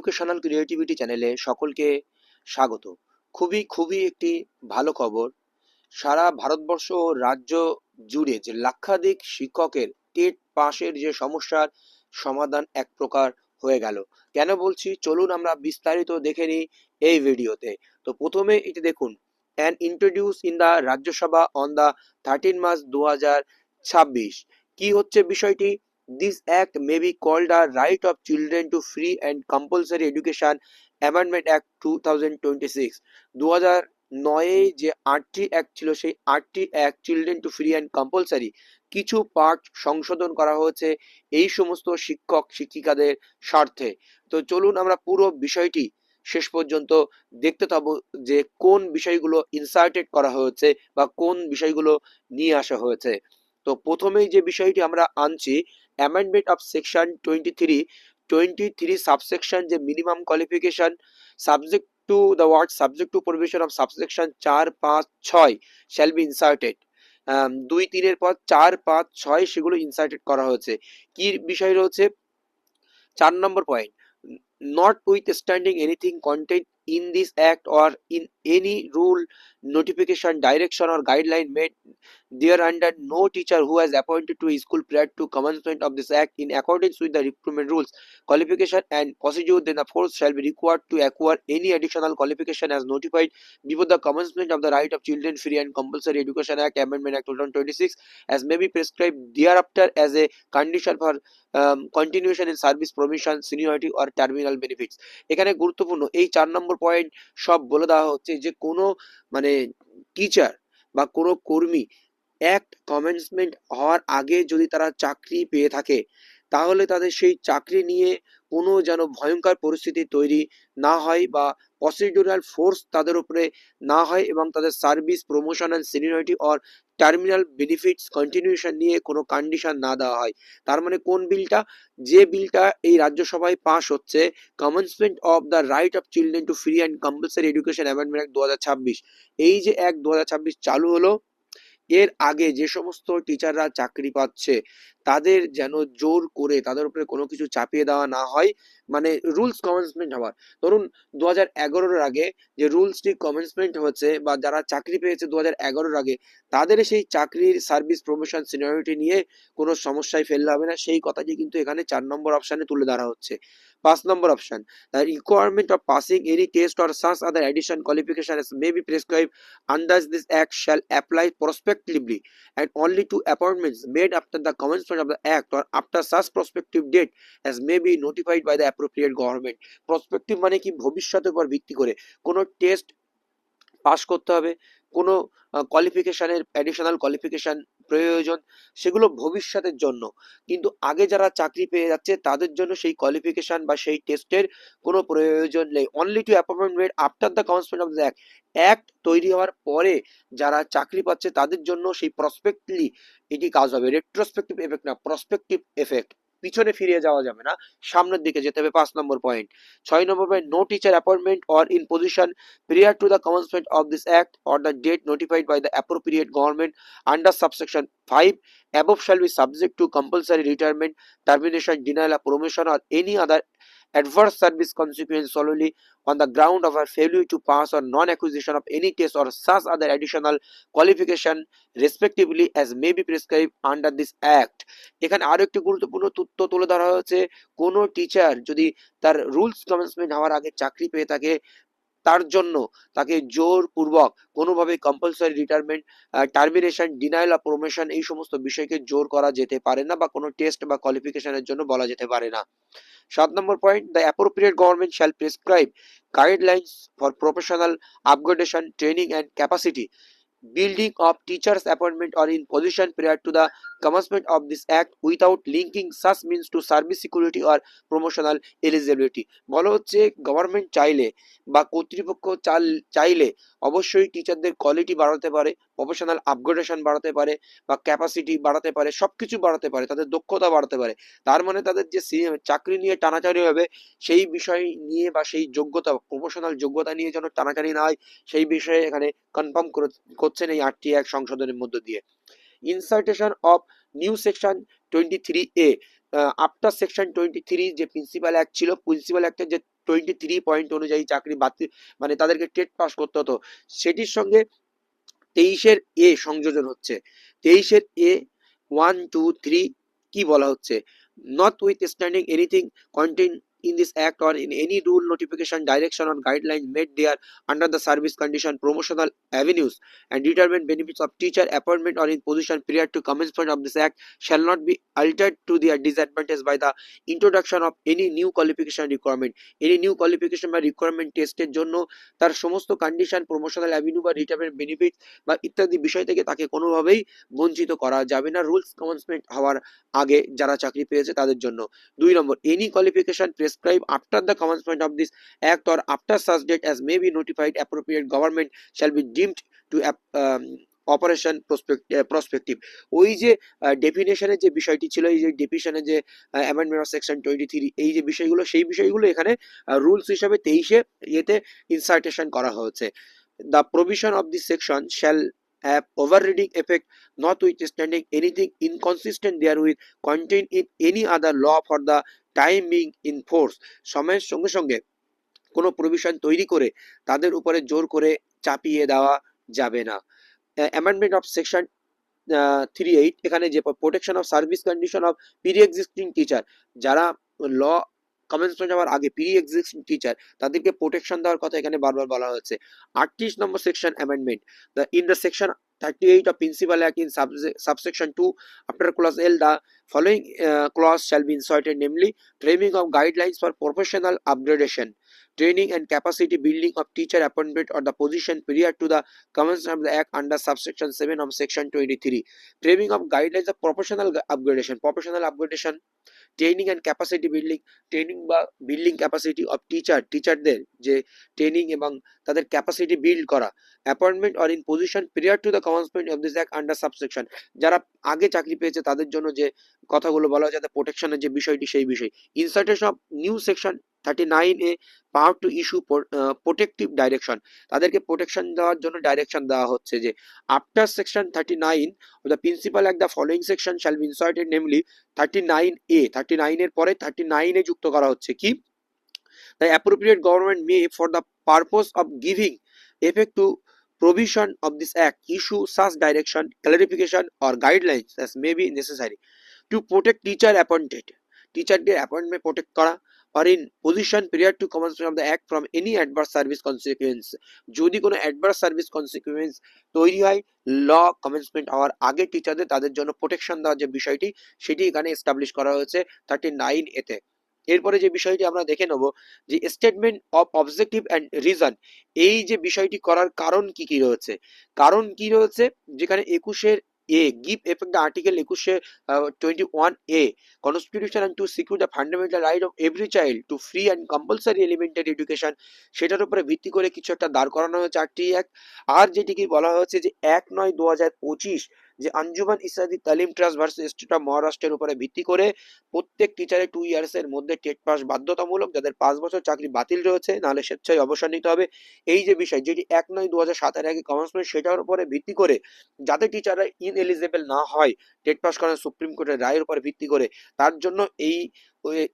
Educational creativity চ্যানেলে সকলকে স্বাগত। খুবই একটি ভালো খবর। সারা ভারতবর্ষ ও রাজ্য জুড়ে যে লাক্ষাধিক শিক্ষকের টেট পাশের যে সমস্যার সমাধান এক প্রকার হয়ে গেল। কেন বলছি, চলুন আমরা বিস্তারিত দেখে নিই এই ভিডিওতে। তো প্রথমে এটি দেখুন, an introduce in the Rajya Sabha on the 13 March 2026। কি হচ্ছে বিষয়টি? This act may be called a right of children to free and compulsory education amendment act 2026। 2009 যে আটটি অ্যাক্ট ছিল, সেই আটটি act children to free and compulsory কিছু পার্ট সংশোধন করা হয়েছে এই সমস্ত শিক্ষক শিক্ষিকাদের স্বার্থে। তো চলুন আমরা পুরো বিষয়টি শেষ পর্যন্ত দেখতে থাকবো যে কোন বিষয়গুলো ইনসার্টেড করা হয়েছে বা কোন বিষয়গুলো নিয়ে আসা হয়েছে। তো প্রথমেই যে বিষয়টি আমরা আনছি, অ্যামেন্ডমেন্ট অফ সেকশন 23 সাবসেকশন যে minimum qualification subject to the word subject to provision of subsection 4, 5, 6 shall be inserted. 2-3 এর পর 4, 5, 6 সেগুলো ইনসার্টেড করা হয়েছে। কি বিষয় রয়েছে? 4 নম্বর point, notwithstanding anything contained in this act or in any rule, notification, direction or guideline made thereunder, no teacher who has appointed to a school prior to commencement of this act in accordance with the recruitment rules, qualification and procedure then the force shall be required to acquire any additional qualification as notified before the commencement of the Right of Children Free and Compulsory Education Act Amendment Act 2026 as may be prescribed thereafter as a condition for continuation in service, provision, seniority or terminal benefits. এখানে গুরুত্বপূর্ণ এই 4 নম্বর point সব বলে দেওয়া হচ্ছে যে কোনো মানে টিচার বা কোনো কর্মী অ্যাক্ট কমেন্সমেন্ট হওয়ার আগে যদি তারা চাকরি পেয়ে থাকে, তাহলে তাদের সেই চাকরি নিয়ে কোনো যেন ভয়ঙ্কর পরিস্থিতি তৈরি না হয় বা প্রসিডিউরাল ফোর্স তাদের উপরে না হয় এবং তাদের service, promotion and seniority or terminal benefits continuation নিয়ে কোনো কন্ডিশন না দেওয়া হয়। তার মানে কোন বিলটা? যে বিলটা এই রাজ্যসভায় পাস হচ্ছে, commencement of the right of children to free and compulsory education amendment act 2026। এই যে অ্যাক্ট 2026 চালু হলো, এর আগে যে সমস্ত টিচাররা চাকরি পাচ্ছে তাদের যেন জোর করে তাদের উপরে কোনো কিছু চাপিয়ে দেওয়া না হয়। মানে রুলস কমেন্সমেন্ট হওয়ার, ধরুন 2011-এর আগে যে রুলসটি কমেন্সমেন্ট হচ্ছে বা যারা চাকরি পেয়েছে 2011-এর আগে, তাদের সেই চাকরির সার্ভিস, প্রমোশন, সিনিয়রিটি নিয়ে কোনো সমস্যায় ফেললে হবে না, সেই কথাটি কিন্তু এখানে 4 নম্বর অপশানে তুলে ধরা হচ্ছে। 5 number option, the requirement of passing any test or such other addition qualification may be prescribe under this act shall apply prospectively and only to appointments made after the commencement of the act or after such prospective date as may be notified by the appropriate government। prospective মানে কি? ভবিষ্যতের উপর ভিত্তি করে কোনো test pass করতে হবে, কোনো কোয়ালিফিকেশনের অ্যাডিশনাল কোয়ালিফিকেশন প্রয়োজন, সেগুলো ভবিষ্যতের জন্য। কিন্তু আগে যারা চাকরি পেয়ে যাচ্ছে তাদের জন্য সেই কোয়ালিফিকেশন বা সেই টেস্টের কোনো প্রয়োজন নেই। Only to appointment made after the commencement of the act. Act তৈরি হওয়ার পরে যারা চাকরি পাচ্ছে তাদের জন্য সেই প্রসপেক্টলি এটি কাজ হবে। রেট্রোস্পেক্টিভ এফেক্ট না, প্রসপেক্টিভ এফেক্ট। পিছনে ফিরে যাওয়া যাবে না, সামনের দিকে যেতে হবে। 5 number point. 6 number point, no teacher appointment or in position prior to the commencement of this act or the date notified by the appropriate government under subsection 5 above shall be subject to compulsory retirement, termination, denial of promotion or any other adverse service consequence solely on the ground of a failure to pass or non-acquisition of any test or such other additional qualification respectively as may be prescribed under this act। এখানে আরো একটি গুরুত্বপূর্ণ তথ্য তুলে ধরা হয়েছে, কোনো teacher যদি তার রুলস কমেন্সমেন্ট হওয়ার আগে চাকরি পেয়ে থাকে, তার জন্য তাকে জোরপূর্বক কোনোভাবে compulsory retirement, termination, denial of promotion এই সমস্ত বিষয়কে জোর করা যেতে পারে না বা কোনো টেস্ট বা কোয়ালিফিকেশনের জন্য বলা যেতে পারে না। 7 number point, the appropriate government shall prescribe guidelines for professional upgradation, training and capacity building of teachers appointment or in position prior to the commencement of this act without linking such means to service security or promotional eligibility। বলা হচ্ছে government চাইলে বা কর্তৃপক্ষ চাইলে অবশ্যই টিচারদের quality বাড়াতে পারে, প্রফেশনাল আপগ্রেডেশন বাড়াতে পারে বা ক্যাপাসিটি বাড়াতে পারে, সবকিছু বাড়াতে পারে, তাদের দক্ষতা বাড়াতে পারে। তার মানে তাদের যে চাকরি নিয়ে টানাটানি হবে সেই বিষয় নিয়ে বা সেই যোগ্যতা, প্রফেশনাল যোগ্যতা নিয়ে যেন টানাটানি না হয়, সেই বিষয়ে এখানে কনফার্ম করছেন এই 8টি অ্যাক্ট সংশোধনের মধ্য দিয়ে। Insertion of new section 23A after section 23 যে প্রিন্সিপাল অ্যাক্ট ছিল, প্রিন্সিপাল অ্যাক্টের যে 23 পয়েন্ট অনুযায়ী চাকরি বাতিল, মানে তাদেরকে টেট পাস করতে হতো, সেটির সঙ্গে 23-এর এ সংযোজন হচ্ছে। 23-এর এ 1, 2, 3 কি বলা হচ্ছে, notwithstanding anything contained in this act or in any rule, notification, direction or guideline made there under the service condition, promotional avenues and determined benefits of teacher appointment or in position prior to commencement of this act shall not be altered to their disadvantage by the introduction of any new qualification requirement. Any new qualification বা requirement টেস্টের জন্য তার সমস্ত condition, promotional avenue বা retirement benefit বা ইত্যাদি বিষয় থেকে তাকে কোনোভাবেই বঞ্চিত করা যাবে না রুলস কমেন্সমেন্ট হওয়ার আগে যারা চাকরি পেয়েছে তাদের জন্য। 2 number, any qualification prescribe after the commencement of this act or after such date as may be notified appropriate government shall be deemed to operation prospective. ওই যে ডেফিনেশনের যে বিষয়টি ছিল, এই যে ডেফিনেশনের যে অ্যামেন্ডমেন্ট অফ সেকশন 23, এই যে বিষয়গুলো, সেই বিষয়গুলো এখানে রুলস হিসাবে 23-এ ইয়েতে ইনসার্টেশন করা হয়েছে। The provision of this section shall have overriding effect notwithstanding anything inconsistent therewith contained in any other law for the time being in force. সময়ের সঙ্গে সঙ্গে কোনো প্রভিশন তৈরি করে তাদের উপরে জোর করে চাপিয়ে দেওয়া যাবে না। অ্যামেন্ডমেন্ট অফ সেকশন 38, এখানে যে protection of service condition of pre existing teacher, যারা ল কমেন্সমেন্ট হওয়ার আগে প্রি এক্সিস্টিং টিচার, তাদেরকে প্রোটেকশন দেওয়ার কথা এখানে বারবার বলা হয়েছে। 38 number section amendment, in the section 38 of Principal Act in subsection 2 after clause L the following clause shall be inserted, namely framing of guidelines for professional upgradation, training and capacity building of teacher appointment or the position prior to the commencement of the act under subsection 7 of section 23. Framing of guidelines of professional upgradation, training and capacity building, training বা building capacity of টিচারদের যে training এবং তাদের capacity build করা, appointment or in position প্রিয়ার to the commencement of this act under subsection, যারা আগে চাকরি পেয়েছে তাদের জন্য যে কথাগুলো বলা হয় যাতে প্রোটেকশনের যে বিষয়টি, সেই বিষয়। Insertion of new section 39A power to issue protective direction, তাদেরকে প্রোটেকশন দেওয়ার জন্য ডাইরেকশন দেওয়া হচ্ছে যে after section 39 of the Principal Act the following section shall be inserted, namely 39A, 39 এর পরে 39 এ যুক্ত করা হচ্ছে কি, the appropriate government may for the purpose of giving effect to provision of this act issue such direction, clarification or guidelines as may be necessary to protect teacher appointed, টিচারদের appointment protect করা, or in position prior to commencement of the act from any adverse service consequence, যদি কোনো adverse service consequence তৈরি হয় ল commencement হওয়ার আগে টিচারদের, তাদের জন্য প্রোটেকশন দেওয়ার যে বিষয়টি সেটি এখানে এস্টাবলিশ করা হয়েছে 39A তে। এরপরে যে বিষয়টি আমরা দেখে নেব যে statement of objective and reason, এই যে বিষয়টি করার কারণ কি কি রয়েছে, যেখানে 21-এর A give effect the article 21A constitution and to secure the fundamental right of every child to free and compulsory elementary education, সেটার উপরে ভিত্তি করে কিছু একটা দাঁড় করানো হয়েছে 8টি অ্যাক্ট। আর যেটিকে বলা হচ্ছে যে 1/9/2025 যে আঞ্জুমান ইসলামী তালিম ট্রাস্ট ভার্সেস স্টেট অফ মহারাষ্ট্রের উপরে ভিত্তি করে প্রত্যেক টিচারের 2 ইয়ার্স এর মধ্যে টেট পাস বাধ্যতামূলক, যাদের 5 বছর চাকরি বাতিল রয়েছে নাহলে স্বেচ্ছায় অবসর নিতে হবে। এই যে বিষয় যেটি 1/9/2007 আগে কমেন্সমেন্ট, সেটার উপরে ভিত্তি করে যাতে টিচাররা ইনএলিজিবল না হয় টেট পাস করেন সুপ্রিম কোর্টের রায়ের উপর ভিত্তি করে, তার জন্য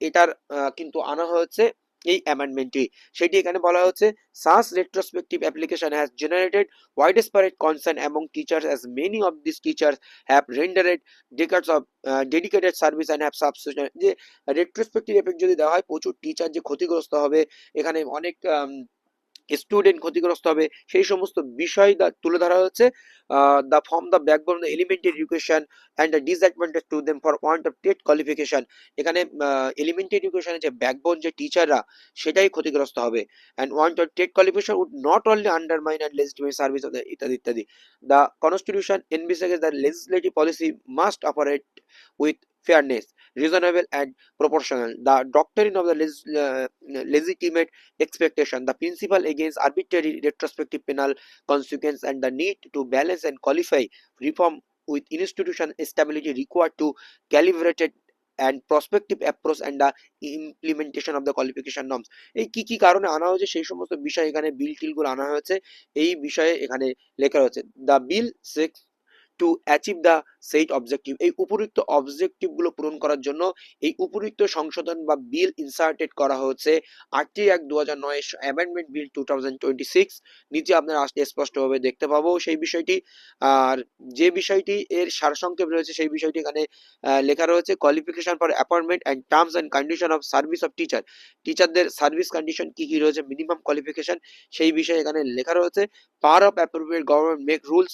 এটার কিন্তু আনা হয়েছে এই অ্যামেন্ডমেন্টটি। সেটি এখানে বলা হচ্ছে such retrospective application has generated widespread concern among teachers as many of these teachers have rendered decades of dedicated service and have subsisted, যে রেট্রোস্পেক্টিভ এফেক্ট যদি দেওয়া হয় প্রচুর টিচার যে ক্ষতিগ্রস্ত হবে, এখানে অনেক স্টুডেন্ট ক্ষতিগ্রস্ত হবে, সেই সমস্ত বিষয় তুলে ধরা হচ্ছে। The form the backbone the elementary education and the disadvantage to them for want of TET qualification, এখানে এলিমেন্টারি এডুকেশনের যে ব্যাকবোন যে টিচাররা, সেটাই ক্ষতিগ্রস্ত হবে। And want of TET qualification would not only undermine and legitimate service of the ইত্যাদি ইত্যাদি। The constitution envisages that legislative policy must operate with fairness, reasonable and proportional. The doctrine of the legitimate expectation, the principle against arbitrary retrospective penal consequence, and the need to balance and qualify reform with institution stability required to calibrated and prospective approach and the implementation of the qualification norms. এই কি কি কারণে আনা হয়েছে সেই সমস্ত বিষয় এখানে বিল টিলগুলো আনা হয়েছে, এই বিষয়ে এখানে লেখা হয়েছে। The bill seeks to achieve the said objective. এই উপরিক্ত অবজেক্টিভগুলো পূরণ করার জন্য এই উপরিক্ত সংশোধন বা বিল ইনসার্টেড করা হচ্ছে ৮টি অ্যাক্ট ২০০৯ অ্যামেন্ডমেন্ট বিল 2026। নিচে আপনারা স্পষ্টভাবে দেখতে পাবো সেই বিষয়টি। আর যে বিষয়টি এর সারসংক্ষেপ রয়েছে সেই বিষয়টি এখানে লেখা রয়েছে, qualification for appointment and terms and condition of service of teacher. টিচারদের সার্ভিস কন্ডিশন কি কি রয়েছে, মিনিমাম কোয়ালিফিকেশন, সেই বিষয়ে এখানে লেখা রয়েছে। Power of appropriate government make rules.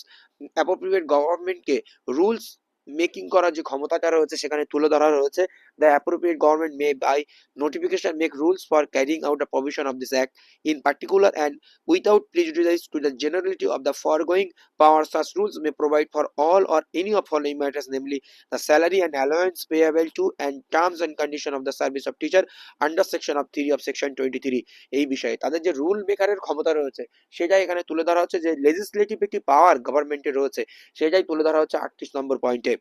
Appropriate গভর্নমেন্টকে রুলস মেকিং করার যে ক্ষমতাটা রয়েছে সেখানে তুলে ধরা রয়েছে। The appropriate government may by notification make rules for carrying out the provision of this act in particular and without prejudice to the generality of the foregoing powers. Such rules may provide for all or any of following matters, namely the salary and allowance payable to and terms and condition of the service of teacher under section of 3 of section 23। এই বিষয়ে তাদের যে rule মেকারের ক্ষমতা রয়েছে সেটাই এখানে তুলে ধরা হচ্ছে, যে লেজিসলেটিভ একটি পাওয়ার গভর্নমেন্টের রয়েছে সেটাই তুলে ধরা হচ্ছে 38 নম্বর পয়েন্টে।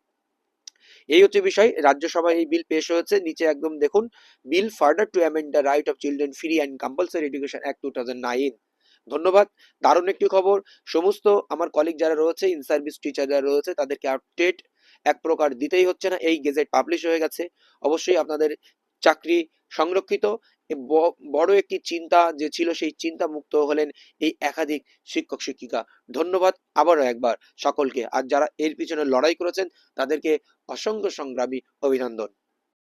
এই হচ্ছে বিষয়। রাজ্যসভায় এই বিল পেশ হয়েছে। নিচে একদম দেখুন, bill further to amend the right of children free and compulsory education act 2009। ধন্যবাদ। দারুণ একটি খবর। সমস্ত আমার কলিগ যারা রয়েছে, ইন সার্ভিস টিচার যারা রয়েছে, তাদেরকে আপডেট এক প্রকার দিতেই হচ্ছে না, এই গেজেট পাবলিশ হয়ে গেছে। অবশ্যই আপনাদের চাকরি সংরক্ষিত। বড় একটি চিন্তা যে ছিল সেই চিন্তা মুক্ত হলেন এই একাধিক শিক্ষক শিক্ষিকা। ধন্যবাদ আবারও একবার সকলকে। আর যারা এর পিছনে লড়াই করেছেন তাদেরকে অসংখ্য সংগ্রামী অভিনন্দন।